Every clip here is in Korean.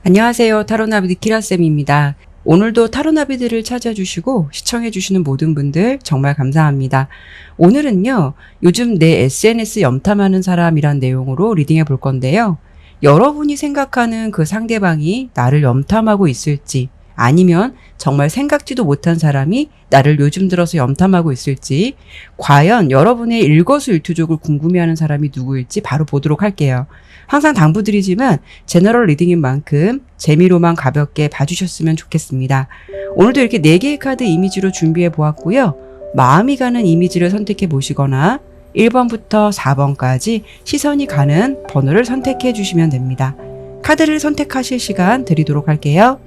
안녕하세요. 타로나비 키라쌤입니다. 오늘도 타로나비들을 찾아주시고 시청해주시는 모든 분들 정말 감사합니다. 오늘은요, 요즘 내 SNS 염탐하는 사람이란 내용으로 리딩해 볼 건데요. 여러분이 생각하는 그 상대방이 나를 염탐하고 있을지, 아니면 정말 생각지도 못한 사람이 나를 요즘 들어서 염탐하고 있을지, 과연 여러분의 일거수일투족을 궁금해하는 사람이 누구일지 바로 보도록 할게요. 항상 당부드리지만 제너럴 리딩인 만큼 재미로만 가볍게 봐주셨으면 좋겠습니다. 오늘도 이렇게 4개의 카드 이미지로 준비해 보았고요. 마음이 가는 이미지를 선택해 보시거나 1번부터 4번까지 시선이 가는 번호를 선택해 주시면 됩니다. 카드를 선택하실 시간 드리도록 할게요.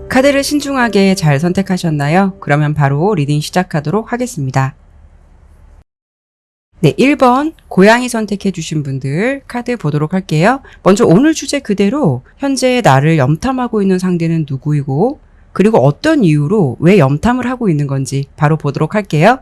카드를 신중하게 잘 선택하셨나요? 그러면 바로 리딩 시작하도록 하겠습니다. 네, 1번 고양이 선택해 주신 분들 카드 보도록 할게요. 먼저 오늘 주제 그대로 현재 나를 염탐하고 있는 상대는 누구이고, 그리고 어떤 이유로 왜 염탐을 하고 있는 건지 바로 보도록 할게요.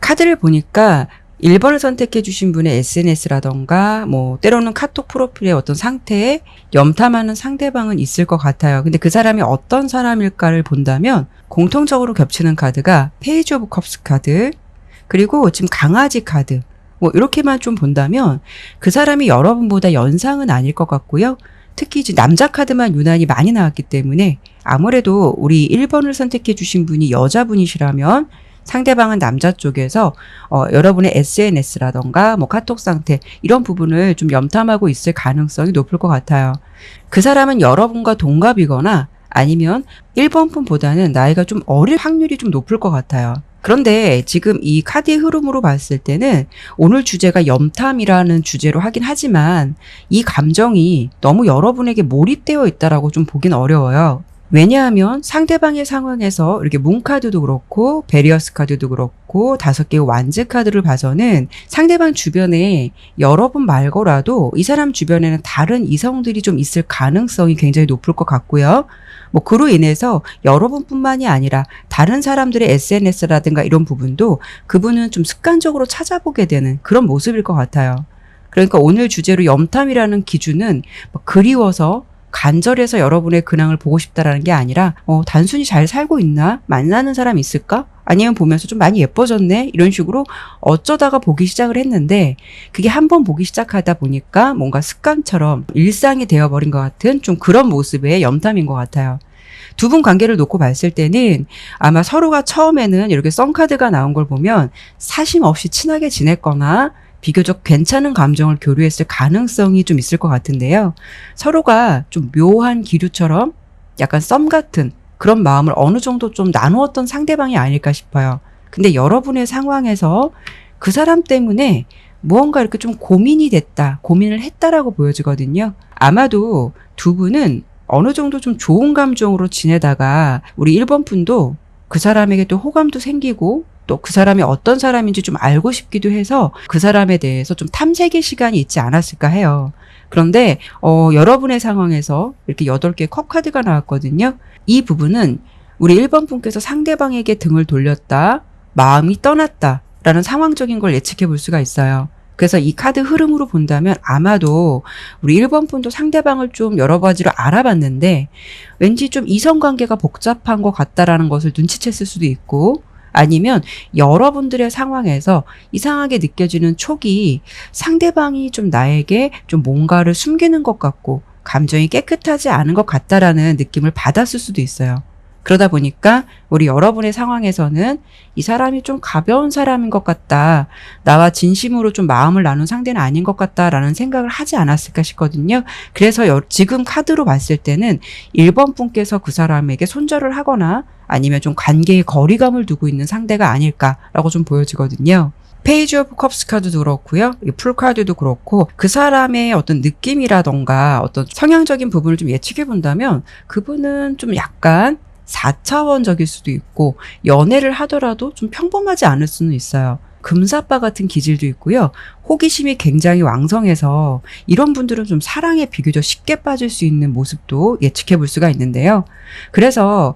카드를 보니까 1번을 선택해 주신 분의 SNS라던가 때로는 카톡 프로필의 어떤 상태에 염탐하는 상대방은 있을 것 같아요. 근데 그 사람이 어떤 사람일까를 본다면 공통적으로 겹치는 카드가 페이지 오브 컵스 카드, 그리고 지금 강아지 카드, 이렇게만 좀 본다면 그 사람이 여러분보다 연상은 아닐 것 같고요. 특히 이제 남자 카드만 유난히 많이 나왔기 때문에 아무래도 우리 1번을 선택해 주신 분이 여자분이시라면 상대방은 남자 쪽에서 여러분의 SNS라던가 카톡 상태 이런 부분을 좀 염탐하고 있을 가능성이 높을 것 같아요. 그 사람은 여러분과 동갑이거나 아니면 1번 분보다는 나이가 좀 어릴 확률이 좀 높을 것 같아요. 그런데 지금 이 카드의 흐름으로 봤을 때는 오늘 주제가 염탐이라는 주제로 하긴 하지만 이 감정이 너무 여러분에게 몰입되어 있다라고 좀 보긴 어려워요. 왜냐하면 상대방의 상황에서 이렇게 문 카드도 그렇고 베리어스 카드도 그렇고 5개의 완즈 카드를 봐서는 상대방 주변에 여러분 말고라도 이 사람 주변에는 다른 이성들이 좀 있을 가능성이 굉장히 높을 것 같고요. 그로 인해서 여러분뿐만이 아니라 다른 사람들의 SNS라든가 이런 부분도 그분은 좀 습관적으로 찾아보게 되는 그런 모습일 것 같아요. 그러니까 오늘 주제로 염탐이라는 기준은 그리워서 간절해서 여러분의 근황을 보고 싶다라는 게 아니라 단순히 잘 살고 있나? 만나는 사람 있을까? 아니면 보면서 좀 많이 예뻐졌네? 이런 식으로 어쩌다가 보기 시작을 했는데 그게 한번 보기 시작하다 보니까 뭔가 습관처럼 일상이 되어버린 것 같은 좀 그런 모습의 염탐인 것 같아요. 두 분 관계를 놓고 봤을 때는 아마 서로가 처음에는 이렇게 썬카드가 나온 걸 보면 사심 없이 친하게 지냈거나 비교적 괜찮은 감정을 교류했을 가능성이 좀 있을 것 같은데요. 서로가 좀 묘한 기류처럼 약간 썸 같은 그런 마음을 어느 정도 좀 나누었던 상대방이 아닐까 싶어요. 근데 여러분의 상황에서 그 사람 때문에 무언가 이렇게 좀 고민이 됐다, 고민을 했다라고 보여지거든요. 아마도 두 분은 어느 정도 좀 좋은 감정으로 지내다가 우리 1번 분도 그 사람에게 또 호감도 생기고 또 그 사람이 어떤 사람인지 좀 알고 싶기도 해서 그 사람에 대해서 좀 탐색의 시간이 있지 않았을까 해요. 그런데 여러분의 상황에서 이렇게 8개의 컵 카드가 나왔거든요. 이 부분은 우리 1번 분께서 상대방에게 등을 돌렸다, 마음이 떠났다 라는 상황적인 걸 예측해 볼 수가 있어요. 그래서 이 카드 흐름으로 본다면 아마도 우리 1번 분도 상대방을 좀 여러 가지로 알아봤는데 왠지 좀 이성관계가 복잡한 것 같다라는 것을 눈치챘을 수도 있고, 아니면 여러분들의 상황에서 이상하게 느껴지는 촉이 상대방이 좀 나에게 좀 뭔가를 숨기는 것 같고 감정이 깨끗하지 않은 것 같다라는 느낌을 받았을 수도 있어요. 그러다 보니까 우리 여러분의 상황에서는 이 사람이 좀 가벼운 사람인 것 같다. 나와 진심으로 좀 마음을 나눈 상대는 아닌 것 같다라는 생각을 하지 않았을까 싶거든요. 그래서 지금 카드로 봤을 때는 1번 분께서 그 사람에게 손절을 하거나 아니면 좀 관계에 거리감을 두고 있는 상대가 아닐까라고 좀 보여지거든요. 페이지 오브 컵스 카드도 그렇고요. 풀 카드도 그렇고 그 사람의 어떤 느낌이라던가 어떤 성향적인 부분을 좀 예측해 본다면 그분은 좀 약간 4차원적일 수도 있고 연애를 하더라도 좀 평범하지 않을 수는 있어요. 금사빠 같은 기질도 있고요. 호기심이 굉장히 왕성해서 이런 분들은 좀 사랑에 비교적 쉽게 빠질 수 있는 모습도 예측해 볼 수가 있는데요. 그래서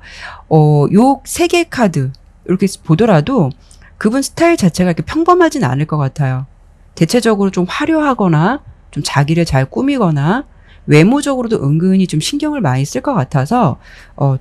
요 세 개의 카드 이렇게 보더라도 그분 스타일 자체가 이렇게 평범하진 않을 것 같아요. 대체적으로 좀 화려하거나 좀 자기를 잘 꾸미거나 외모적으로도 은근히 좀 신경을 많이 쓸 것 같아서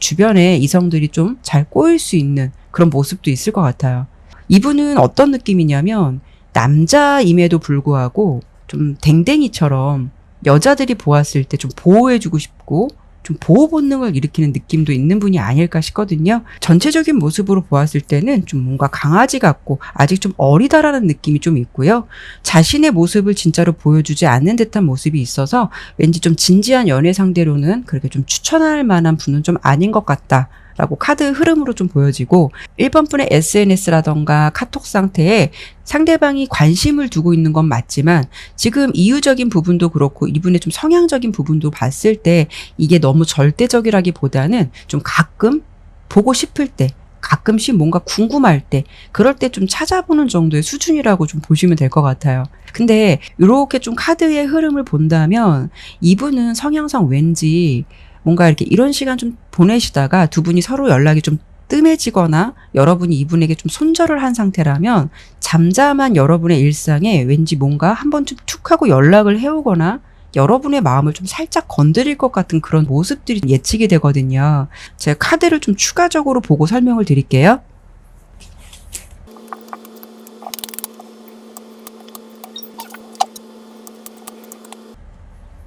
주변에 이성들이 좀 잘 꼬일 수 있는 그런 모습도 있을 것 같아요. 이분은 어떤 느낌이냐면 남자임에도 불구하고 좀 댕댕이처럼 여자들이 보았을 때 좀 보호해주고 싶고 좀 보호 본능을 일으키는 느낌도 있는 분이 아닐까 싶거든요. 전체적인 모습으로 보았을 때는 좀 뭔가 강아지 같고 아직 좀 어리다라는 느낌이 좀 있고요. 자신의 모습을 진짜로 보여주지 않는 듯한 모습이 있어서 왠지 좀 진지한 연애 상대로는 그렇게 좀 추천할 만한 분은 좀 아닌 것 같다. 라고 카드 흐름으로 좀 보여지고 1번 분의 SNS라던가 카톡 상태에 상대방이 관심을 두고 있는 건 맞지만 지금 이유적인 부분도 그렇고 이분의 좀 성향적인 부분도 봤을 때 이게 너무 절대적이라기보다는 좀 가끔 보고 싶을 때 가끔씩 뭔가 궁금할 때 그럴 때 좀 찾아보는 정도의 수준이라고 좀 보시면 될 것 같아요. 근데 이렇게 좀 카드의 흐름을 본다면 이분은 성향상 왠지 뭔가 이렇게 이런 시간 좀 보내시다가 두 분이 서로 연락이 좀 뜸해지거나 여러분이 이분에게 좀 손절을 한 상태라면 잠잠한 여러분의 일상에 왠지 뭔가 한 번쯤 툭 하고 연락을 해오거나 여러분의 마음을 좀 살짝 건드릴 것 같은 그런 모습들이 예측이 되거든요. 제가 카드를 좀 추가적으로 보고 설명을 드릴게요.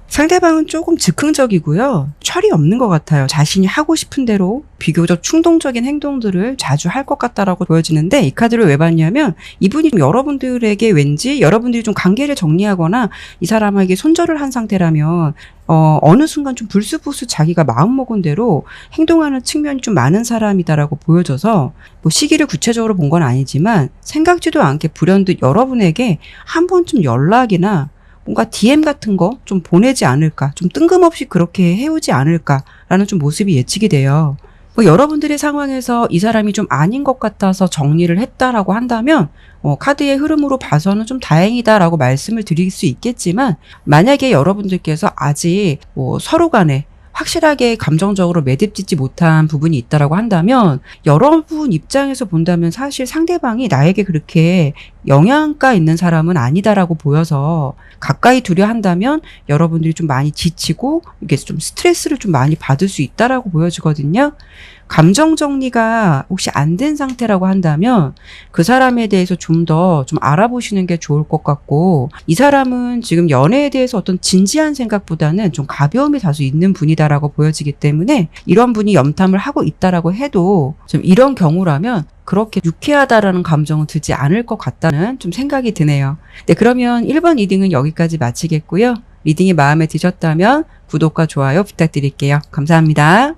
상대방은 조금 즉흥적이고요. 철이 없는 것 같아요. 자신이 하고 싶은 대로 비교적 충동적인 행동들을 자주 할 것 같다라고 보여지는데 이 카드를 왜 봤냐면 이분이 여러분들에게 왠지 여러분들이 좀 관계를 정리하거나 이 사람에게 손절을 한 상태라면 어느 순간 좀 불쑥불쑥 자기가 마음먹은 대로 행동하는 측면이 좀 많은 사람이다라고 보여져서 뭐 시기를 구체적으로 본 건 아니지만 생각지도 않게 불현듯 여러분에게 한 번쯤 연락이나 뭔가 DM 같은 거 좀 보내지 않을까, 좀 뜬금없이 그렇게 해오지 않을까라는 좀 모습이 예측이 돼요. 뭐 여러분들의 상황에서 이 사람이 좀 아닌 것 같아서 정리를 했다라고 한다면 카드의 흐름으로 봐서는 좀 다행이다라고 말씀을 드릴 수 있겠지만 만약에 여러분들께서 아직 서로 간에 확실하게 감정적으로 매듭짓지 못한 부분이 있다라고 한다면 여러분 입장에서 본다면 사실 상대방이 나에게 그렇게 영향가 있는 사람은 아니다라고 보여서 가까이 두려 한다면 여러분들이 좀 많이 지치고 이게 좀 스트레스를 좀 많이 받을 수 있다라고 보여지거든요. 감정 정리가 혹시 안 된 상태라고 한다면 그 사람에 대해서 좀 더 좀 알아보시는 게 좋을 것 같고 이 사람은 지금 연애에 대해서 어떤 진지한 생각보다는 좀 가벼움이 다소 있는 분이다라고 보여지기 때문에 이런 분이 염탐을 하고 있다라고 해도 좀 이런 경우라면 그렇게 유쾌하다라는 감정은 들지 않을 것 같다는 좀 생각이 드네요. 네, 그러면 1번 리딩은 여기까지 마치겠고요. 리딩이 마음에 드셨다면 구독과 좋아요 부탁드릴게요. 감사합니다.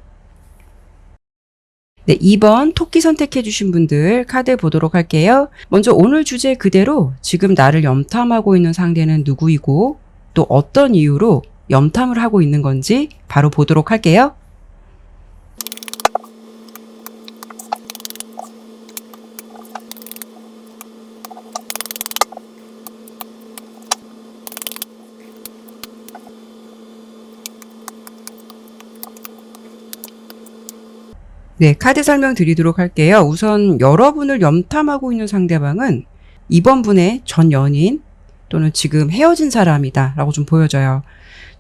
네, 2번 토끼 선택해 주신 분들 카드 보도록 할게요. 먼저 오늘 주제 그대로 지금 나를 염탐하고 있는 상대는 누구이고 또 어떤 이유로 염탐을 하고 있는 건지 바로 보도록 할게요. 네, 카드 설명 드리도록 할게요. 우선 여러분을 염탐하고 있는 상대방은 이번 분의 전 연인 또는 지금 헤어진 사람이다 라고 좀 보여져요.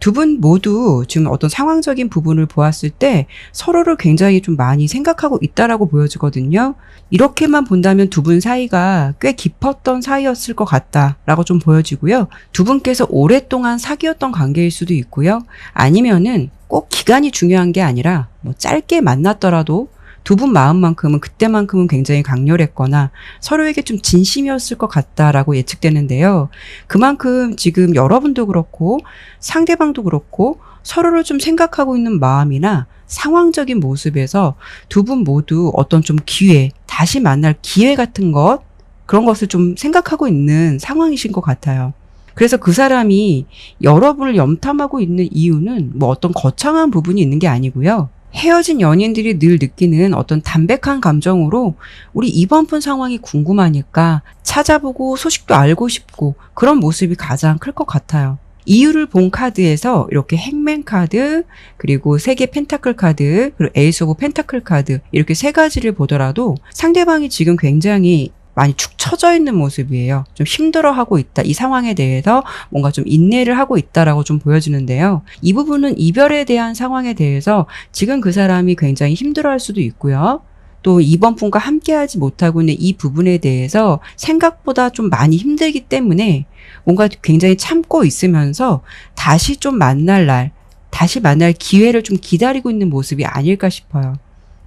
두 분 모두 지금 어떤 상황적인 부분을 보았을 때 서로를 굉장히 좀 많이 생각하고 있다라고 보여지거든요. 이렇게만 본다면 두 분 사이가 꽤 깊었던 사이였을 것 같다라고 좀 보여지고요. 두 분께서 오랫동안 사귀었던 관계일 수도 있고요. 아니면은 꼭 기간이 중요한 게 아니라 뭐 짧게 만났더라도 두 분 마음만큼은 그때만큼은 굉장히 강렬했거나 서로에게 좀 진심이었을 것 같다라고 예측되는데요. 그만큼 지금 여러분도 그렇고 상대방도 그렇고 서로를 좀 생각하고 있는 마음이나 상황적인 모습에서 두 분 모두 어떤 좀 기회, 다시 만날 기회 같은 것, 그런 것을 좀 생각하고 있는 상황이신 것 같아요. 그래서 그 사람이 여러분을 염탐하고 있는 이유는 뭐 어떤 거창한 부분이 있는 게 아니고요. 헤어진 연인들이 늘 느끼는 어떤 담백한 감정으로 우리 이번 분 상황이 궁금하니까 찾아보고 소식도 알고 싶고 그런 모습이 가장 클 것 같아요. 이유를 본 카드에서 이렇게 행맨 카드, 그리고 3개 펜타클 카드, 그리고 에이스 오브 펜타클 카드 이렇게 3가지를 보더라도 상대방이 지금 굉장히 많이 축 처져 있는 모습이에요. 좀 힘들어하고 있다. 이 상황에 대해서 뭔가 좀 인내를 하고 있다라고 좀 보여지는데요. 이 부분은 이별에 대한 상황에 대해서 지금 그 사람이 굉장히 힘들어할 수도 있고요. 또 이번 분과 함께하지 못하고 있는 이 부분에 대해서 생각보다 좀 많이 힘들기 때문에 뭔가 굉장히 참고 있으면서 다시 좀 만날 날, 다시 만날 기회를 좀 기다리고 있는 모습이 아닐까 싶어요.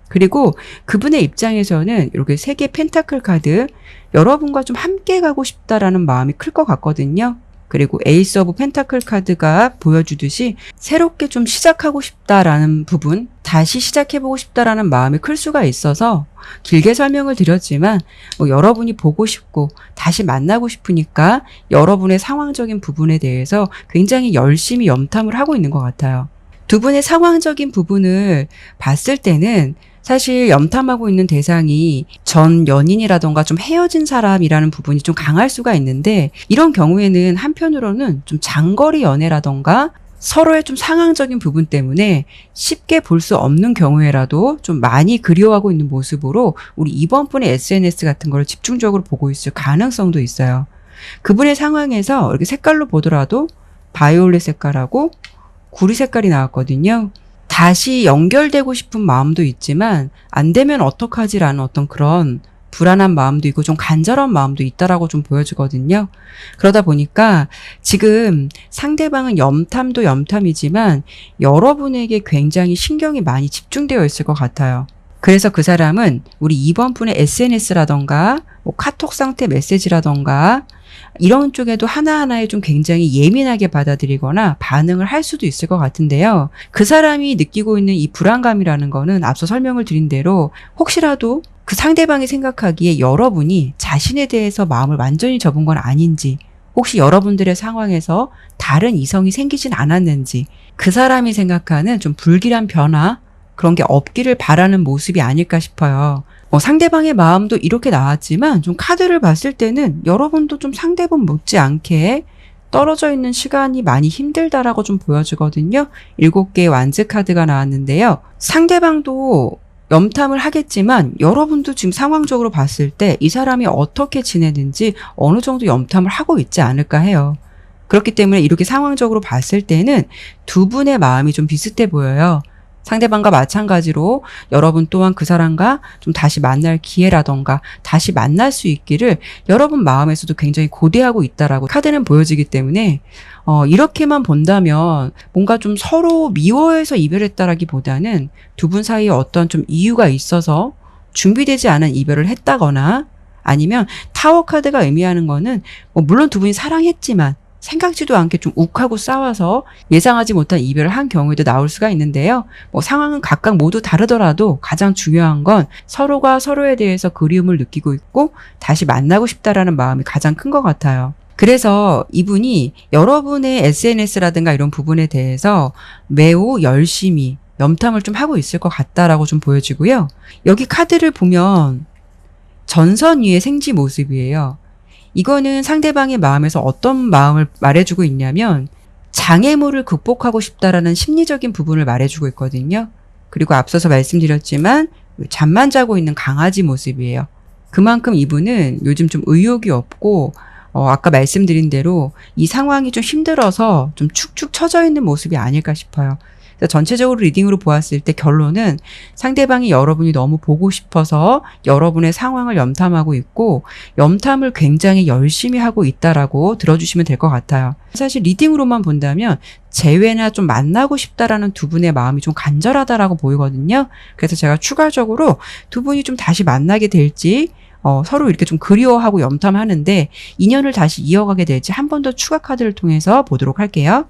그리고 그분의 입장에서는 이렇게 3개 펜타클 카드, 여러분과 좀 함께 가고 싶다라는 마음이 클 것 같거든요. 그리고 에이스 오브 펜타클 카드가 보여주듯이 새롭게 좀 시작하고 싶다라는 부분, 다시 시작해보고 싶다라는 마음이 클 수가 있어서 길게 설명을 드렸지만 여러분이 보고 싶고 다시 만나고 싶으니까 여러분의 상황적인 부분에 대해서 굉장히 열심히 염탐을 하고 있는 것 같아요. 두 분의 상황적인 부분을 봤을 때는 사실 염탐하고 있는 대상이 전 연인이라던가 좀 헤어진 사람이라는 부분이 좀 강할 수가 있는데, 이런 경우에는 한편으로는 좀 장거리 연애라던가 서로의 좀 상황적인 부분 때문에 쉽게 볼 수 없는 경우에라도 좀 많이 그리워하고 있는 모습으로 우리 이번 분의 SNS 같은 걸 집중적으로 보고 있을 가능성도 있어요. 그분의 상황에서 이렇게 색깔로 보더라도 바이올렛 색깔하고 구리 색깔이 나왔거든요. 다시 연결되고 싶은 마음도 있지만 안 되면 어떡하지라는 어떤 그런 불안한 마음도 있고 좀 간절한 마음도 있다라고 좀 보여주거든요. 그러다 보니까 지금 상대방은 염탐도 염탐이지만 여러분에게 굉장히 신경이 많이 집중되어 있을 것 같아요. 그래서 그 사람은 우리 이번 분의 SNS라던가 뭐 카톡 상태 메시지라던가 이런 쪽에도 하나하나에 좀 굉장히 예민하게 받아들이거나 반응을 할 수도 있을 것 같은데요. 그 사람이 느끼고 있는 이 불안감이라는 거는 앞서 설명을 드린 대로 혹시라도 그 상대방이 생각하기에 여러분이 자신에 대해서 마음을 완전히 접은 건 아닌지, 혹시 여러분들의 상황에서 다른 이성이 생기진 않았는지, 그 사람이 생각하는 좀 불길한 변화, 그런 게 없기를 바라는 모습이 아닐까 싶어요. 상대방의 마음도 이렇게 나왔지만 좀 카드를 봤을 때는 여러분도 좀 상대분 못지않게 떨어져 있는 시간이 많이 힘들다라고 좀 보여주거든요. 7개의 완즈 카드가 나왔는데요. 상대방도 염탐을 하겠지만 여러분도 지금 상황적으로 봤을 때 이 사람이 어떻게 지내는지 어느 정도 염탐을 하고 있지 않을까 해요. 그렇기 때문에 이렇게 상황적으로 봤을 때는 두 분의 마음이 좀 비슷해 보여요. 상대방과 마찬가지로 여러분 또한 그 사람과 좀 다시 만날 기회라던가 다시 만날 수 있기를 여러분 마음에서도 굉장히 고대하고 있다라고 카드는 보여지기 때문에 이렇게만 본다면 뭔가 좀 서로 미워해서 이별했다라기보다는 두 분 사이에 어떤 좀 이유가 있어서 준비되지 않은 이별을 했다거나, 아니면 타워 카드가 의미하는 거는 물론 두 분이 사랑했지만 생각지도 않게 좀 욱하고 싸워서 예상하지 못한 이별을 한 경우에도 나올 수가 있는데요. 상황은 각각 모두 다르더라도 가장 중요한 건 서로가 서로에 대해서 그리움을 느끼고 있고 다시 만나고 싶다라는 마음이 가장 큰 것 같아요. 그래서 이분이 여러분의 SNS라든가 이런 부분에 대해서 매우 열심히 염탐을 좀 하고 있을 것 같다라고 좀 보여지고요. 여기 카드를 보면 전선 위의 생지 모습이에요. 이거는 상대방의 마음에서 어떤 마음을 말해주고 있냐면 장애물을 극복하고 싶다라는 심리적인 부분을 말해주고 있거든요. 그리고 앞서서 말씀드렸지만 잠만 자고 있는 강아지 모습이에요. 그만큼 이분은 요즘 좀 의욕이 없고 아까 말씀드린 대로 이 상황이 좀 힘들어서 좀 축축 처져 있는 모습이 아닐까 싶어요. 그래서 전체적으로 리딩으로 보았을 때 결론은 상대방이 여러분이 너무 보고 싶어서 여러분의 상황을 염탐하고 있고 염탐을 굉장히 열심히 하고 있다라고 들어주시면 될 것 같아요. 사실 리딩으로만 본다면 재회나 좀 만나고 싶다라는 두 분의 마음이 좀 간절하다라고 보이거든요. 그래서 제가 추가적으로 두 분이 좀 다시 만나게 될지 서로 이렇게 좀 그리워하고 염탐하는데 인연을 다시 이어가게 될지 한 번 더 추가 카드를 통해서 보도록 할게요.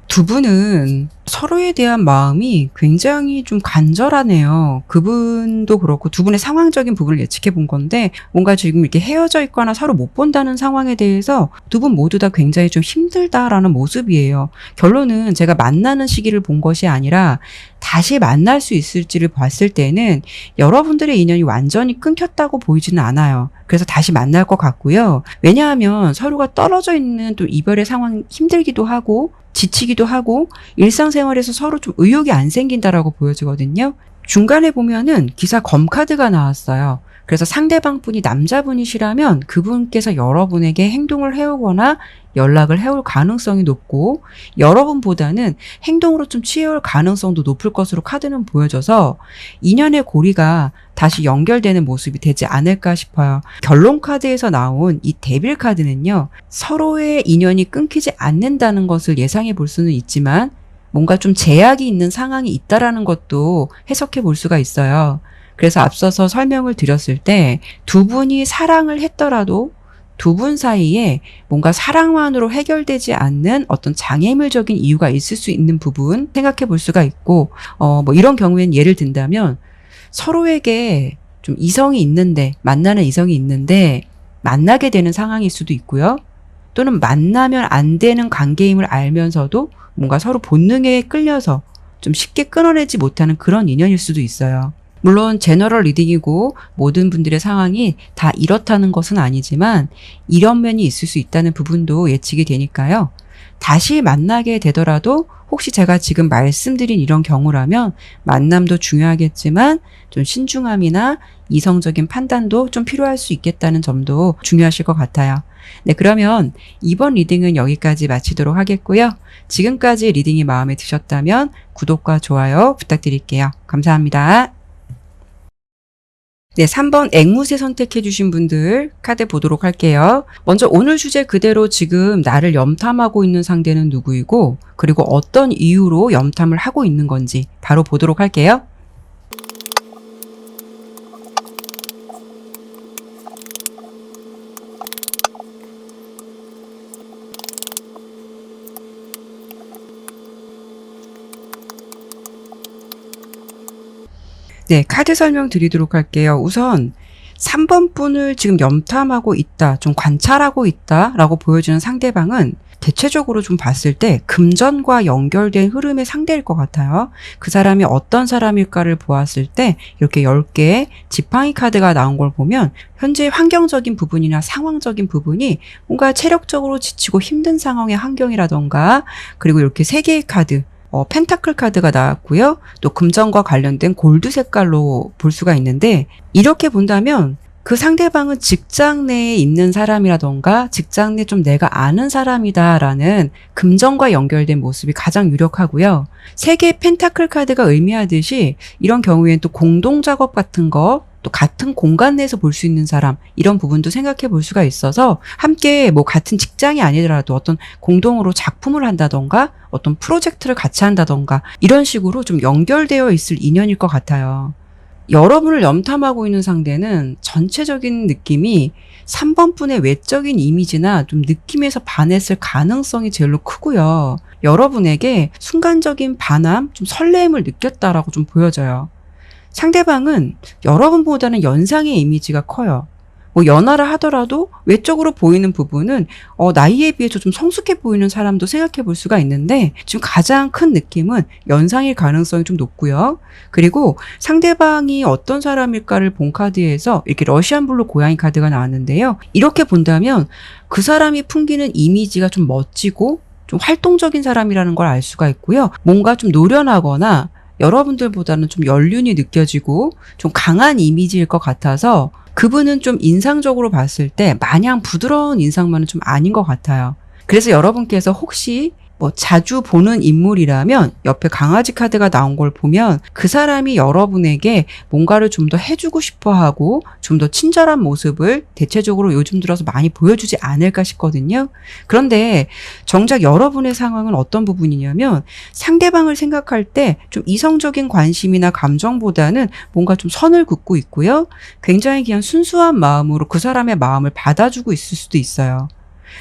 두 분은 서로에 대한 마음이 굉장히 좀 간절하네요. 그분도 그렇고 두 분의 상황적인 부분을 예측해 본 건데 뭔가 지금 이렇게 헤어져 있거나 서로 못 본다는 상황에 대해서 두 분 모두 다 굉장히 좀 힘들다라는 모습이에요. 결론은 제가 만나는 시기를 본 것이 아니라 다시 만날 수 있을지를 봤을 때는 여러분들의 인연이 완전히 끊겼다고 보이지는 않아요. 그래서 다시 만날 것 같고요. 왜냐하면 서로가 떨어져 있는 또 이별의 상황 힘들기도 하고 지치기도 하고 일상생활에서 서로 좀 의욕이 안 생긴다라고 보여지거든요. 중간에 보면은 기사 검카드가 나왔어요. 그래서 상대방 분이 남자분이시라면 그분께서 여러분에게 행동을 해오거나 연락을 해올 가능성이 높고 여러분보다는 행동으로 좀 취해올 가능성도 높을 것으로 카드는 보여져서 인연의 고리가 다시 연결되는 모습이 되지 않을까 싶어요. 결론 카드에서 나온 이 데빌 카드는요. 서로의 인연이 끊기지 않는다는 것을 예상해 볼 수는 있지만 뭔가 좀 제약이 있는 상황이 있다라는 것도 해석해 볼 수가 있어요. 그래서 앞서서 설명을 드렸을 때 두 분이 사랑을 했더라도 두 분 사이에 뭔가 사랑만으로 해결되지 않는 어떤 장애물적인 이유가 있을 수 있는 부분 생각해 볼 수가 있고 뭐 이런 경우에는 예를 든다면 서로에게 좀 이성이 있는데 만나는 이성이 있는데 만나게 되는 상황일 수도 있고요. 또는 만나면 안 되는 관계임을 알면서도 뭔가 서로 본능에 끌려서 좀 쉽게 끊어내지 못하는 그런 인연일 수도 있어요. 물론 제너럴 리딩이고 모든 분들의 상황이 다 이렇다는 것은 아니지만 이런 면이 있을 수 있다는 부분도 예측이 되니까요. 다시 만나게 되더라도 혹시 제가 지금 말씀드린 이런 경우라면 만남도 중요하겠지만 좀 신중함이나 이성적인 판단도 좀 필요할 수 있겠다는 점도 중요하실 것 같아요. 네, 그러면 이번 리딩은 여기까지 마치도록 하겠고요. 지금까지 리딩이 마음에 드셨다면 구독과 좋아요 부탁드릴게요. 감사합니다. 네, 3번 앵무새 선택해 주신 분들 카드 보도록 할게요. 먼저 오늘 주제 그대로 지금 나를 염탐하고 있는 상대는 누구이고 그리고 어떤 이유로 염탐을 하고 있는 건지 바로 보도록 할게요. 네, 카드 설명 드리도록 할게요. 우선 3번 분을 지금 염탐하고 있다, 좀 관찰하고 있다라고 보여주는 상대방은 대체적으로 좀 봤을 때 금전과 연결된 흐름의 상대일 것 같아요. 그 사람이 어떤 사람일까를 보았을 때 이렇게 10개의 지팡이 카드가 나온 걸 보면 현재 환경적인 부분이나 상황적인 부분이 뭔가 체력적으로 지치고 힘든 상황의 환경이라던가 그리고 이렇게 3개의 카드 펜타클 카드가 나왔고요. 또 금전과 관련된 골드 색깔로 볼 수가 있는데 이렇게 본다면 그 상대방은 직장 내에 있는 사람이라던가 직장 내 좀 내가 아는 사람이다라는 금전과 연결된 모습이 가장 유력하고요. 3개의 펜타클 카드가 의미하듯이 이런 경우에는 또 공동 작업 같은 거 또 같은 공간 내에서 볼 수 있는 사람 이런 부분도 생각해 볼 수가 있어서 함께 뭐 같은 직장이 아니더라도 어떤 공동으로 작품을 한다던가 어떤 프로젝트를 같이 한다던가 이런 식으로 좀 연결되어 있을 인연일 것 같아요. 여러분을 염탐하고 있는 상대는 전체적인 느낌이 3번 분의 외적인 이미지나 좀 느낌에서 반했을 가능성이 제일로 크고요. 여러분에게 순간적인 반함, 좀 설렘을 느꼈다라고 좀 보여져요. 상대방은 여러분보다는 연상의 이미지가 커요. 뭐 연하라 하더라도 외적으로 보이는 부분은 나이에 비해서 좀 성숙해 보이는 사람도 생각해 볼 수가 있는데 지금 가장 큰 느낌은 연상일 가능성이 좀 높고요. 그리고 상대방이 어떤 사람일까를 본 카드에서 이렇게 러시안 블루 고양이 카드가 나왔는데요. 이렇게 본다면 그 사람이 풍기는 이미지가 좀 멋지고 좀 활동적인 사람이라는 걸 알 수가 있고요. 뭔가 좀 노련하거나 여러분들보다는 좀 연륜이 느껴지고 좀 강한 이미지일 것 같아서 그분은 좀 인상적으로 봤을 때 마냥 부드러운 인상만은 좀 아닌 것 같아요. 그래서 여러분께서 혹시 뭐 자주 보는 인물이라면 옆에 강아지 카드가 나온 걸 보면 그 사람이 여러분에게 뭔가를 좀 더 해주고 싶어 하고 좀 더 친절한 모습을 대체적으로 요즘 들어서 많이 보여주지 않을까 싶거든요. 그런데 정작 여러분의 상황은 어떤 부분이냐면 상대방을 생각할 때 좀 이성적인 관심이나 감정보다는 뭔가 좀 선을 긋고 있고요. 굉장히 그냥 순수한 마음으로 그 사람의 마음을 받아주고 있을 수도 있어요.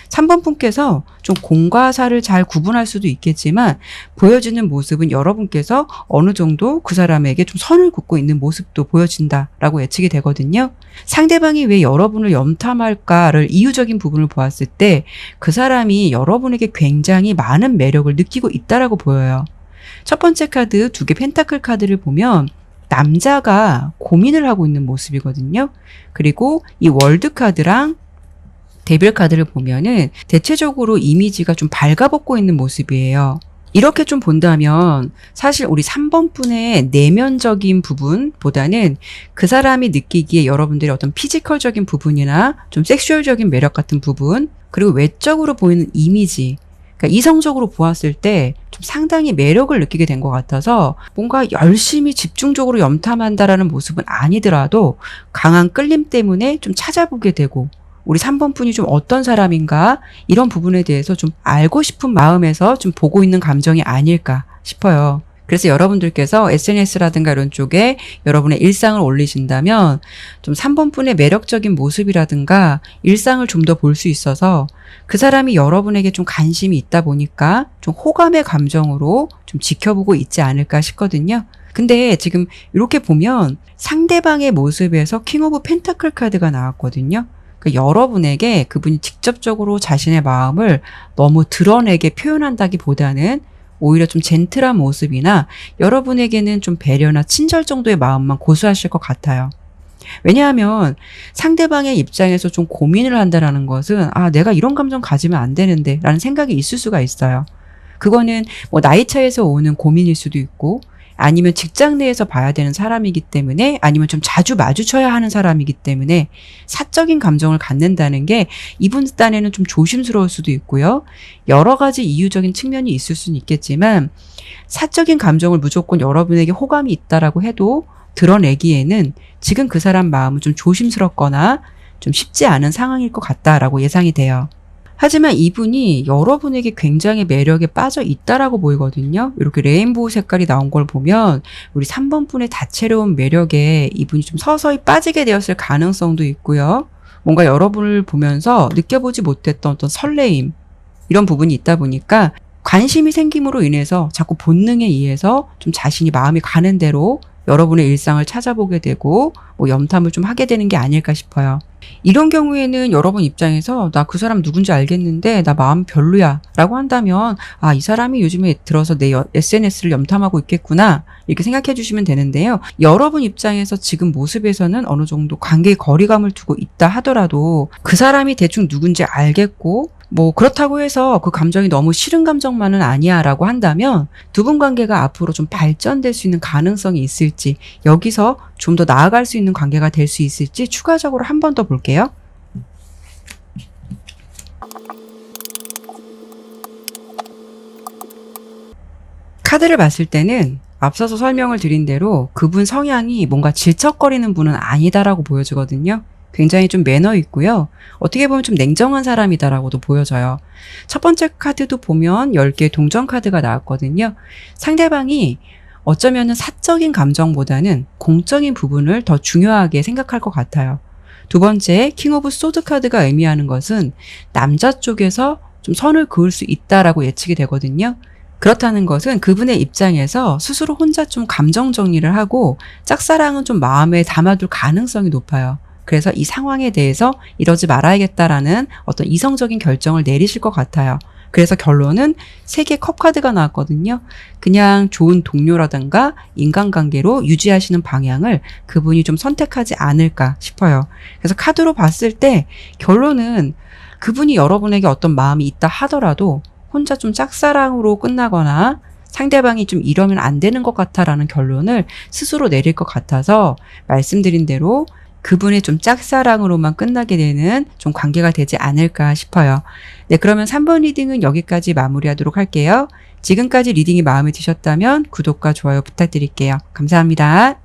3번 분께서 좀 공과 사를 잘 구분할 수도 있겠지만 보여지는 모습은 여러분께서 어느 정도 그 사람에게 좀 선을 긋고 있는 모습도 보여진다라고 예측이 되거든요. 상대방이 왜 여러분을 염탐할까를 이유적인 부분을 보았을 때 그 사람이 여러분에게 굉장히 많은 매력을 느끼고 있다라고 보여요. 첫 번째 카드, 2개 펜타클 카드를 보면 남자가 고민을 하고 있는 모습이거든요. 그리고 이 월드 카드랑 데빌 카드를 보면은 대체적으로 이미지가 좀 발가벗고 있는 모습이에요. 이렇게 좀 본다면 사실 우리 3번 분의 내면적인 부분보다는 그 사람이 느끼기에 여러분들의 어떤 피지컬적인 부분이나 좀 섹슈얼적인 매력 같은 부분, 그리고 외적으로 보이는 이미지, 그러니까 이성적으로 보았을 때 좀 상당히 매력을 느끼게 된 것 같아서 뭔가 열심히 집중적으로 염탐한다라는 모습은 아니더라도 강한 끌림 때문에 좀 찾아보게 되고 우리 3번 분이 좀 어떤 사람인가 이런 부분에 대해서 좀 알고 싶은 마음에서 좀 보고 있는 감정이 아닐까 싶어요. 그래서 여러분들께서 SNS라든가 이런 쪽에 여러분의 일상을 올리신다면 좀 3번 분의 매력적인 모습이라든가 일상을 좀 더 볼 수 있어서 그 사람이 여러분에게 좀 관심이 있다 보니까 좀 호감의 감정으로 좀 지켜보고 있지 않을까 싶거든요. 근데 지금 이렇게 보면 상대방의 모습에서 킹 오브 펜타클 카드가 나왔거든요. 여러분에게 그분이 직접적으로 자신의 마음을 너무 드러내게 표현한다기보다는 오히려 좀 젠틀한 모습이나 여러분에게는 좀 배려나 친절 정도의 마음만 고수하실 것 같아요. 왜냐하면 상대방의 입장에서 좀 고민을 한다는 것은 내가 이런 감정 가지면 안 되는데 라는 생각이 있을 수가 있어요. 그거는 뭐 나이 차에서 오는 고민일 수도 있고 아니면 직장 내에서 봐야 되는 사람이기 때문에 아니면 좀 자주 마주쳐야 하는 사람이기 때문에 사적인 감정을 갖는다는 게 이분 딴에는 좀 조심스러울 수도 있고요. 여러 가지 이유적인 측면이 있을 수는 있겠지만 사적인 감정을 무조건 여러분에게 호감이 있다라고 해도 드러내기에는 지금 그 사람 마음은 좀 조심스럽거나 좀 쉽지 않은 상황일 것 같다라고 예상이 돼요. 하지만 이분이 여러분에게 굉장히 매력에 빠져 있다라고 보이거든요. 이렇게 레인보우 색깔이 나온 걸 보면 우리 3번 분의 다채로운 매력에 이분이 좀 서서히 빠지게 되었을 가능성도 있고요. 뭔가 여러분을 보면서 느껴보지 못했던 어떤 설레임 이런 부분이 있다 보니까 관심이 생김으로 인해서 자꾸 본능에 의해서 좀 자신이 마음이 가는 대로 여러분의 일상을 찾아보게 되고 뭐 염탐을 좀 하게 되는 게 아닐까 싶어요. 이런 경우에는 여러분 입장에서 나 그 사람 누군지 알겠는데 나 마음 별로야 라고 한다면 이 사람이 요즘에 들어서 내 SNS를 염탐하고 있겠구나 이렇게 생각해 주시면 되는데요. 여러분 입장에서 지금 모습에서는 어느 정도 관계의 거리감을 두고 있다 하더라도 그 사람이 대충 누군지 알겠고 뭐 그렇다고 해서 그 감정이 너무 싫은 감정만은 아니야 라고 한다면 두 분 관계가 앞으로 좀 발전될 수 있는 가능성이 있을지 여기서 좀 더 나아갈 수 있는 관계가 될 수 있을지 추가적으로 한 번 더 볼게요. 카드를 봤을 때는 앞서서 설명을 드린 대로 그분 성향이 뭔가 질척거리는 분은 아니다라고 보여지거든요. 굉장히 좀 매너 있고요. 어떻게 보면 좀 냉정한 사람이다라고도 보여져요. 첫 번째 카드도 보면 10개의 동전 카드가 나왔거든요. 상대방이 어쩌면은 사적인 감정보다는 공적인 부분을 더 중요하게 생각할 것 같아요. 두 번째 킹 오브 소드 카드가 의미하는 것은 남자 쪽에서 좀 선을 그을 수 있다라고 예측이 되거든요. 그렇다는 것은 그분의 입장에서 스스로 혼자 좀 감정 정리를 하고 짝사랑은 좀 마음에 담아둘 가능성이 높아요. 그래서 이 상황에 대해서 이러지 말아야겠다라는 어떤 이성적인 결정을 내리실 것 같아요. 그래서 결론은 3개 컵 카드가 나왔거든요. 그냥 좋은 동료라든가 인간관계로 유지하시는 방향을 그분이 좀 선택하지 않을까 싶어요. 그래서 카드로 봤을 때 결론은 그분이 여러분에게 어떤 마음이 있다 하더라도 혼자 좀 짝사랑으로 끝나거나 상대방이 좀 이러면 안 되는 것 같아라는 결론을 스스로 내릴 것 같아서 말씀드린 대로 그분의 좀 짝사랑으로만 끝나게 되는 좀 관계가 되지 않을까 싶어요. 네, 그러면 3번 리딩은 여기까지 마무리하도록 할게요. 지금까지 리딩이 마음에 드셨다면 구독과 좋아요 부탁드릴게요. 감사합니다.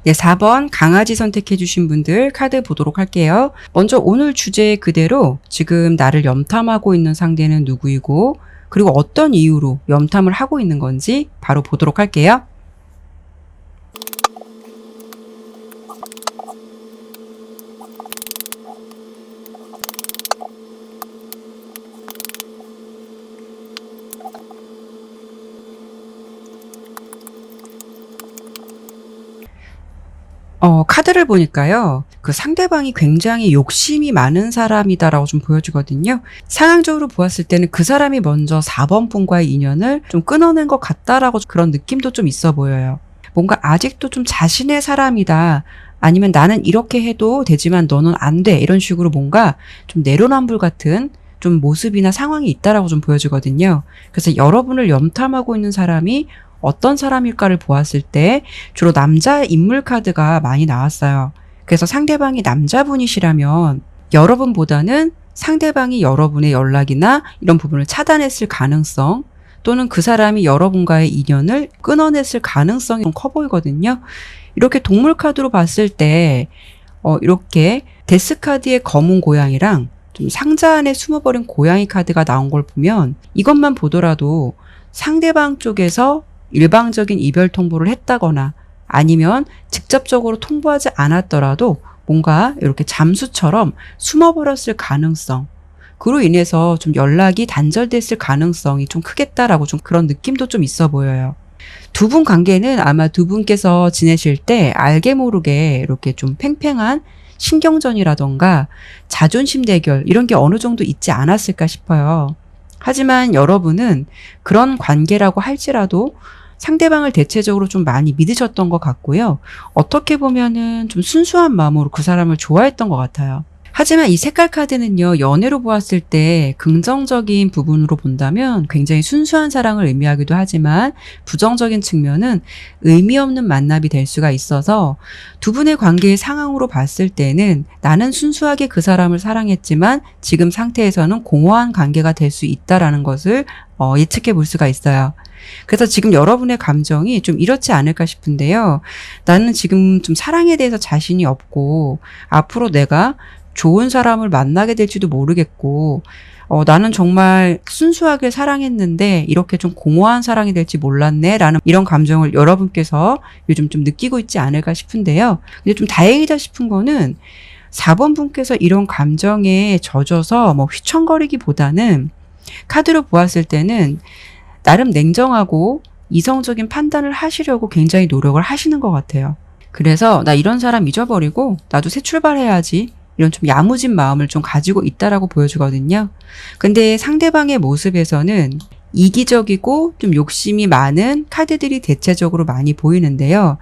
네, 4번 강아지 선택해 주신 분들 카드 보도록 할게요. 먼저 오늘 주제 그대로 지금 나를 염탐하고 있는 상대는 누구이고 그리고 어떤 이유로 염탐을 하고 있는 건지 바로 보도록 할게요. 카드를 보니까요. 그 상대방이 굉장히 욕심이 많은 사람이다라고 좀 보여주거든요. 상황적으로 보았을 때는 그 사람이 먼저 4번 분과의 인연을 좀 끊어낸 것 같다라고 그런 느낌도 좀 있어 보여요. 뭔가 아직도 좀 자신의 사람이다. 아니면 나는 이렇게 해도 되지만 너는 안 돼. 이런 식으로 뭔가 좀 내로남불 같은 좀 모습이나 상황이 있다라고 좀 보여주거든요. 그래서 여러분을 염탐하고 있는 사람이 어떤 사람일까를 보았을 때 주로 남자 인물 카드가 많이 나왔어요. 그래서 상대방이 남자분이시라면 여러분보다는 상대방이 여러분의 연락이나 이런 부분을 차단했을 가능성 또는 그 사람이 여러분과의 인연을 끊어냈을 가능성이 좀 커 보이거든요. 이렇게 동물 카드로 봤을 때 이렇게 데스 카드의 검은 고양이랑 좀 상자 안에 숨어버린 고양이 카드가 나온 걸 보면 이것만 보더라도 상대방 쪽에서 일방적인 이별 통보를 했다거나 아니면 직접적으로 통보하지 않았더라도 뭔가 이렇게 잠수처럼 숨어버렸을 가능성, 그로 인해서 좀 연락이 단절됐을 가능성이 좀 크겠다라고 좀 그런 느낌도 좀 있어 보여요. 두 분 관계는 아마 두 분께서 지내실 때 알게 모르게 이렇게 좀 팽팽한 신경전이라던가 자존심 대결 이런 게 어느 정도 있지 않았을까 싶어요. 하지만 여러분은 그런 관계라고 할지라도 상대방을 대체적으로 좀 많이 믿으셨던 것 같고요. 어떻게 보면은 좀 순수한 마음으로 그 사람을 좋아했던 것 같아요. 하지만 이 색깔 카드는요, 연애로 보았을 때 긍정적인 부분으로 본다면 굉장히 순수한 사랑을 의미하기도 하지만 부정적인 측면은 의미 없는 만남이 될 수가 있어서 두 분의 관계의 상황으로 봤을 때는 나는 순수하게 그 사람을 사랑했지만 지금 상태에서는 공허한 관계가 될 수 있다라는 것을 예측해 볼 수가 있어요. 그래서 지금 여러분의 감정이 좀 이렇지 않을까 싶은데요. 나는 지금 좀 사랑에 대해서 자신이 없고 앞으로 내가 좋은 사람을 만나게 될지도 모르겠고 나는 정말 순수하게 사랑했는데 이렇게 좀 공허한 사랑이 될지 몰랐네 라는 이런 감정을 여러분께서 요즘 좀 느끼고 있지 않을까 싶은데요. 근데 좀 다행이다 싶은 거는 4번 분께서 이런 감정에 젖어서 뭐 휘청거리기보다는 카드로 보았을 때는 나름 냉정하고 이성적인 판단을 하시려고 굉장히 노력을 하시는 것 같아요. 그래서 나 이런 사람 잊어버리고 나도 새 출발해야지 이런 좀 야무진 마음을 좀 가지고 있다라고 보여주거든요. 근데 상대방의 모습에서는 이기적이고 좀 욕심이 많은 카드들이 대체적으로 많이 보이는데요.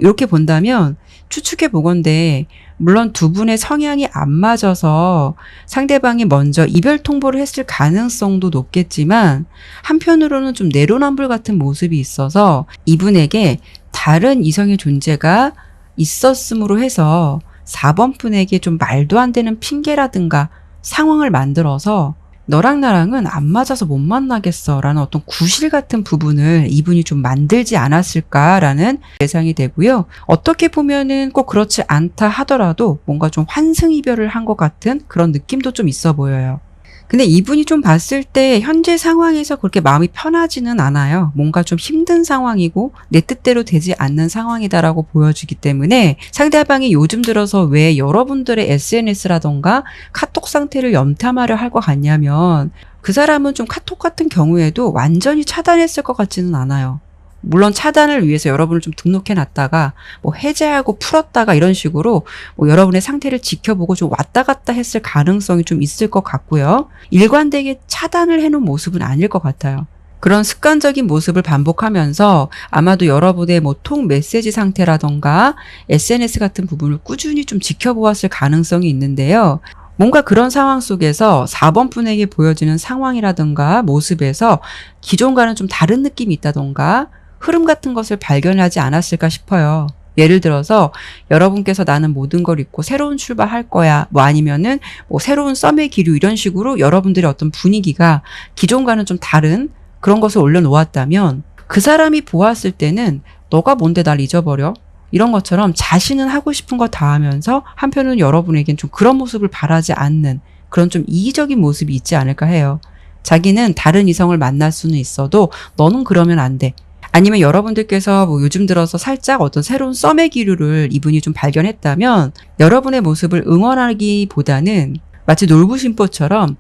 이렇게 본다면 추측해 보건대 물론 두 분의 성향이 안 맞아서 상대방이 먼저 이별 통보를 했을 가능성도 높겠지만 한편으로는 좀 내로남불 같은 모습이 있어서 이분에게 다른 이성의 존재가 있었음으로 해서 4번 분에게 좀 말도 안 되는 핑계라든가 상황을 만들어서 너랑 나랑은 안 맞아서 못 만나겠어 라는 어떤 구실 같은 부분을 이분이 좀 만들지 않았을까라는 예상이 되고요. 어떻게 보면은 꼭 그렇지 않다 하더라도 뭔가 좀 환승이별을 한 것 같은 그런 느낌도 좀 있어 보여요. 근데 이분이 좀 봤을 때 현재 상황에서 그렇게 마음이 편하지는 않아요. 뭔가 좀 힘든 상황이고 내 뜻대로 되지 않는 상황이다라고 보여주기 때문에 상대방이 요즘 들어서 왜 여러분들의 SNS라던가 카톡 상태를 염탐하려 할 것 같냐면 그 사람은 좀 카톡 같은 경우에도 완전히 차단했을 것 같지는 않아요. 물론 차단을 위해서 여러분을 좀 등록해 놨다가 뭐 해제하고 풀었다가 이런 식으로 뭐 여러분의 상태를 지켜보고 좀 왔다 갔다 했을 가능성이 좀 있을 것 같고요. 일관되게 차단을 해놓은 모습은 아닐 것 같아요. 그런 습관적인 모습을 반복하면서 아마도 여러분의 뭐 통 메시지 상태라던가 SNS 같은 부분을 꾸준히 좀 지켜보았을 가능성이 있는데요. 뭔가 그런 상황 속에서 4번 분에게 보여지는 상황이라든가 모습에서 기존과는 좀 다른 느낌이 있다던가 흐름 같은 것을 발견하지 않았을까 싶어요. 예를 들어서 여러분께서 나는 모든 걸 잊고 새로운 출발할 거야. 뭐 아니면은 뭐 새로운 썸의 기류 이런 식으로 여러분들의 어떤 분위기가 기존과는 좀 다른 그런 것을 올려놓았다면 그 사람이 보았을 때는 너가 뭔데 날 잊어버려? 이런 것처럼 자신은 하고 싶은 거 다 하면서 한편으로는 여러분에겐 좀 그런 모습을 바라지 않는 그런 좀 이기적인 모습이 있지 않을까 해요. 자기는 다른 이성을 만날 수는 있어도 너는 그러면 안 돼. 아니면 여러분들께서 뭐 요즘 들어서 살짝 어떤 새로운 썸의 기류를 이분이 좀 발견했다면 여러분의 모습을 응원하기보다는 마치 놀부심보처럼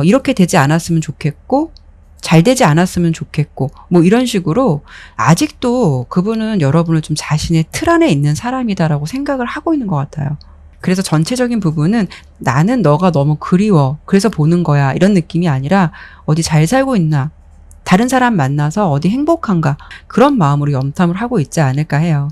이렇게 되지 않았으면 좋겠고 잘 되지 않았으면 좋겠고 뭐 이런 식으로 아직도 그분은 여러분을 좀 자신의 틀 안에 있는 사람이다라고 생각을 하고 있는 것 같아요. 그래서 전체적인 부분은 나는 너가 너무 그리워 그래서 보는 거야 이런 느낌이 아니라 어디 잘 살고 있나 다른 사람 만나서 어디 행복한가 그런 마음으로 염탐을 하고 있지 않을까 해요.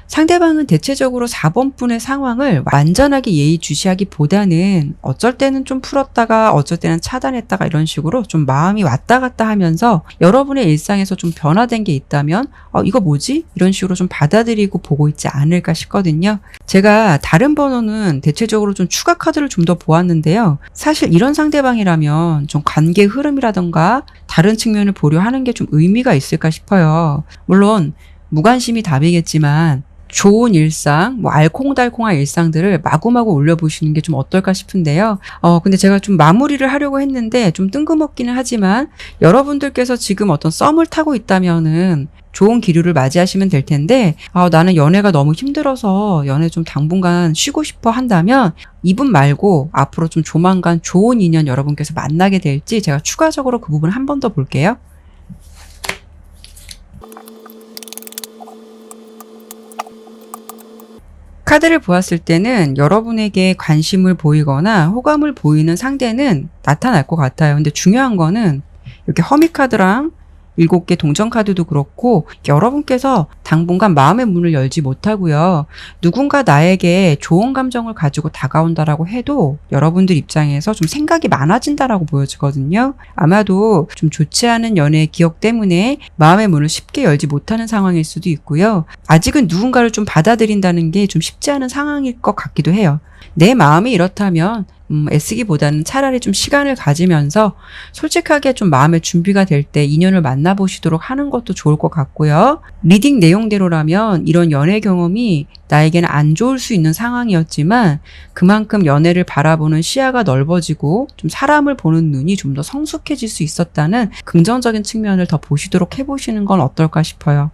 상대방은 대체적으로 4번 분의 상황을 완전하게 예의주시하기보다는 어쩔 때는 좀 풀었다가 어쩔 때는 차단했다가 이런 식으로 좀 마음이 왔다 갔다 하면서 여러분의 일상에서 좀 변화된 게 있다면 이거 뭐지? 이런 식으로 좀 받아들이고 보고 있지 않을까 싶거든요. 제가 다른 번호는 대체적으로 좀 추가 카드를 좀 더 보았는데요. 사실 이런 상대방이라면 좀 관계 흐름이라던가 다른 측면을 보려 하는 게 좀 의미가 있을까 싶어요. 물론 무관심이 답이겠지만 좋은 일상, 뭐 알콩달콩한 일상들을 마구마구 올려보시는 게 좀 어떨까 싶은데요. 근데 제가 좀 마무리를 하려고 했는데 좀 뜬금없기는 하지만 여러분들께서 지금 어떤 썸을 타고 있다면은 좋은 기류를 맞이하시면 될 텐데 나는 연애가 너무 힘들어서 연애 좀 당분간 쉬고 싶어 한다면 이분 말고 앞으로 좀 조만간 좋은 인연 여러분께서 만나게 될지 제가 추가적으로 그 부분 한 번 더 볼게요. 카드를 보았을 때는 여러분에게 관심을 보이거나 호감을 보이는 상대는 나타날 것 같아요. 근데 중요한 거는 이렇게 허미 카드랑 7개 동전 카드도 그렇고 여러분께서 당분간 마음의 문을 열지 못하고요. 누군가 나에게 좋은 감정을 가지고 다가온다라고 해도 여러분들 입장에서 좀 생각이 많아진다라고 보여지거든요. 아마도 좀 좋지 않은 연애의 기억 때문에 마음의 문을 쉽게 열지 못하는 상황일 수도 있고요. 아직은 누군가를 좀 받아들인다는 게 좀 쉽지 않은 상황일 것 같기도 해요. 내 마음이 이렇다면 애쓰기보다는 차라리 좀 시간을 가지면서 솔직하게 좀 마음의 준비가 될 때 인연을 만나보시도록 하는 것도 좋을 것 같고요. 리딩 내용대로라면 이런 연애 경험이 나에게는 안 좋을 수 있는 상황이었지만 그만큼 연애를 바라보는 시야가 넓어지고 좀 사람을 보는 눈이 좀 더 성숙해질 수 있었다는 긍정적인 측면을 더 보시도록 해보시는 건 어떨까 싶어요.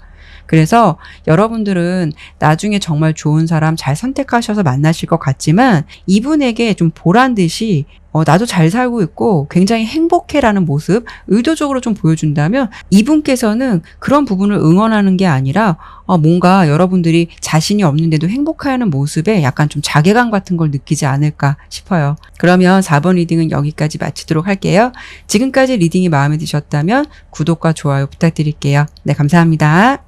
그래서 여러분들은 나중에 정말 좋은 사람 잘 선택하셔서 만나실 것 같지만 이분에게 좀 보란 듯이 나도 잘 살고 있고 굉장히 행복해라는 모습 의도적으로 좀 보여준다면 이분께서는 그런 부분을 응원하는 게 아니라 뭔가 여러분들이 자신이 없는데도 행복해하는 모습에 약간 좀 자괴감 같은 걸 느끼지 않을까 싶어요. 그러면 4번 리딩은 여기까지 마치도록 할게요. 지금까지 리딩이 마음에 드셨다면 구독과 좋아요 부탁드릴게요. 네, 감사합니다.